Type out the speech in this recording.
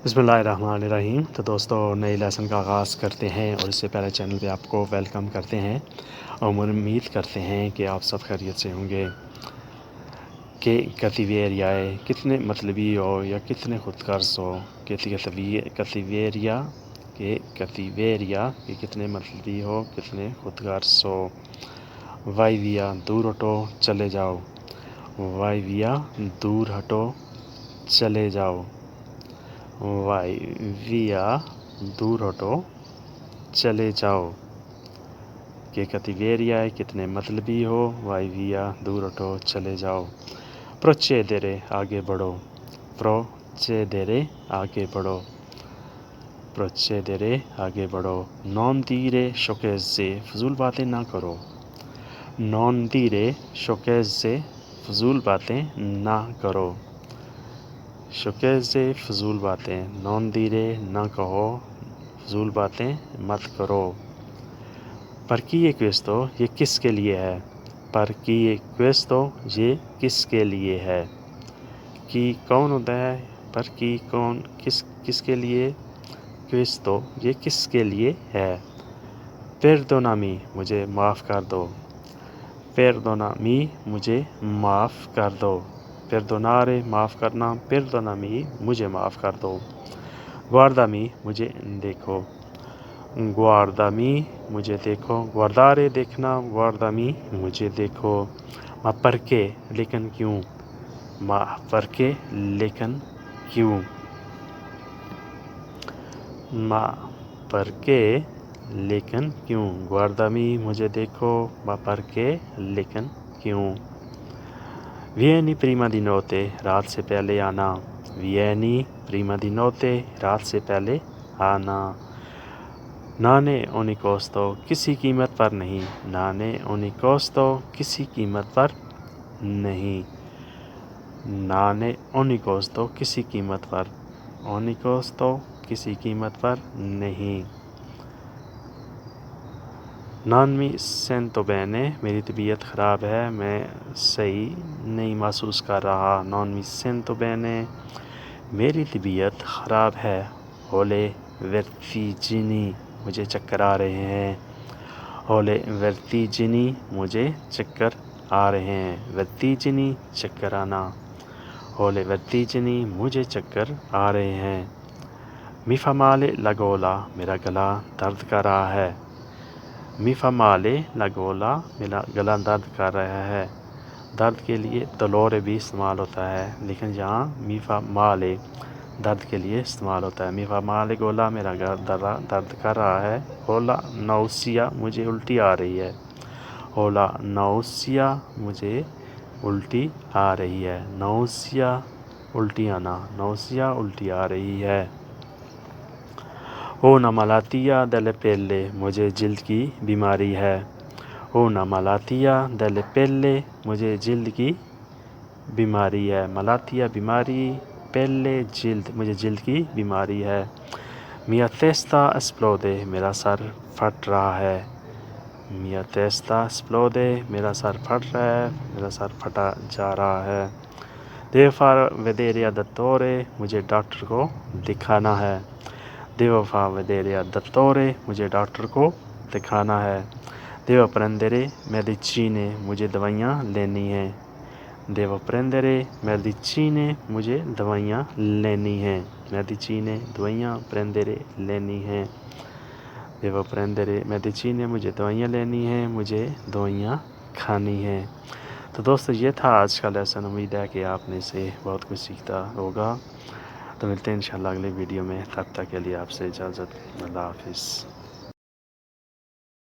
बिस्मिल्लाहिर्रहमानिर्रहीम। तो दोस्तों, नए लेसन का आगाज़ करते हैं और इससे पहले चैनल पे आपको वेलकम करते हैं और उम्मीद करते हैं कि आप सब खैरियत से होंगे। कि कतिवेरियाए कितने मतलबी हो या कितने खुदगर्ज़ हो। कतिवेरिया के कितने मतलबी हो, कितने खुदगर्ज़ हो। वाइविया दूर हटो, चले जाओ। वाइविया दूर हटो, चले जाओ। वाइविया दूर हटो, चले जाओ। कि कतिवेरिया कितने मतलबी हो। वाइविया दूर हटो, चले जाओ। प्रोचेदेरे आगे बढ़ो। प्रोचेदेरे आगे बढ़ो। प्रोचेदेरे आगे बढ़ो। नॉन दीरे शोकेज से फजूल बातें ना करो। नॉन दीरे शोकेज से फजूल बातें ना करो। शोकेज से फजूल बातें नॉन दीरे ना कहो, फजूल बातें मत करो। पर की ये क्वेस्तो, ये किसके लिए है। पर की ये क्वेस्तो, ये किसके लिए है। कि कौन होता है, पर की कौन किसके लिए। क्वेस्तो ये किसके लिए है। पेरदोनामी मुझे माफ़ कर दो। पेरदोनामी मुझे माफ़ कर दो। पेरदोनारे माफ़ करना, पेरदोनामी मुझे माफ़ कर दो। ग्वारदामी मुझे देखो। ग्वारदामी मुझे देखो। ग्वारदारे देखना, ग्वारदामी मुझे देखो। मा परके लेकिन क्यों। मा परके लेकिन क्यों। मा परके लेकिन क्यों। ग्वारदामी मुझे देखो, मा परके लेकिन क्यों। वियनी प्रीमा दी नोते रात से पहले आना। वियनी प्रीमा दी नोते रात से पहले आना। नाने ओनिकोस्तो किसी कीमत पर नहीं। नाने ओनिकोस्तो किसी कीमत पर नहीं। नाने ओनिकोस्तो किसी कीमत पर। ओनिकोस्तो किसी कीमत पर नहीं। नानमी सेंतो बैने मेरी तबीयत ख़राब है, मैं सही नहीं महसूस कर रहा। नानमी सेंतो बैने मेरी तबीयत ख़राब है। होले वर्तीजिनी मुझे चक्कर आ रहे हैं। होले वर्तीजिनी मुझे चक्कर आ रहे हैं। वर्तीजिनी चक्कर आना। होले वर्तीजिनी मुझे चक्कर आ रहे हैं। मिफामाले लगोला मेरा गला दर्द कर रहा है। मिफामाले लगोला मेरा गला दर्द कर रहा है। दर्द के लिए तलोरे भी इस्तेमाल होता है, लेकिन यहाँ मिफामाले दर्द के लिए इस्तेमाल होता है। मिफामाले गोला मेरा गला दर्द कर रहा है। होला नौसिया मुझे उल्टी आ रही है। होला नौसिया मुझे उल्टी आ रही है। नौसिया उल्टी आना, नौसिया उल्टी आ रही है। ओ ना मलातिया दले पेले मुझे जिल्द की बीमारी है। ओ ना मलातिया दले पेले मुझे जिल्द की बीमारी है। मलातिया बीमारी, पेले जिल्द, मुझे जिल्द की बीमारी है। मिया तेस्ता एक्सप्लोदे मेरा सर फट रहा है। मिया तेस्ता एक्सप्लोदे मेरा सर फट रहा है, मेरा सर फटा जा रहा है। देवफा वेदेरिया दत्तोरे मुझे डॉक्टर को दिखाना है। देवफा वेदेरिया दत्तोरे मुझे डॉक्टर को दिखाना है। देव प्रेंदरे मेडिचीने मुझे दवाइयाँ लेनी हैं। देव प्रेंदरे मेडिचीने मुझे दवाइयाँ लेनी हैं। मेडिचीने दवाइयाँ, प्रेंदरे लेनी हैं। देव प्रेंदरे मेडिचीने मुझे दवाइयाँ लेनी हैं, मुझे दवाइयाँ खानी हैं। तो दोस्तों, ये था आज का लेसन। उम्मीद है कि आपने इसे बहुत कुछ सीखता होगा। तो मिलते हैं इंशाल्लाह अगले वीडियो में। तब तक के लिए आपसे इजाज़त। अल्लाह हाफिज़।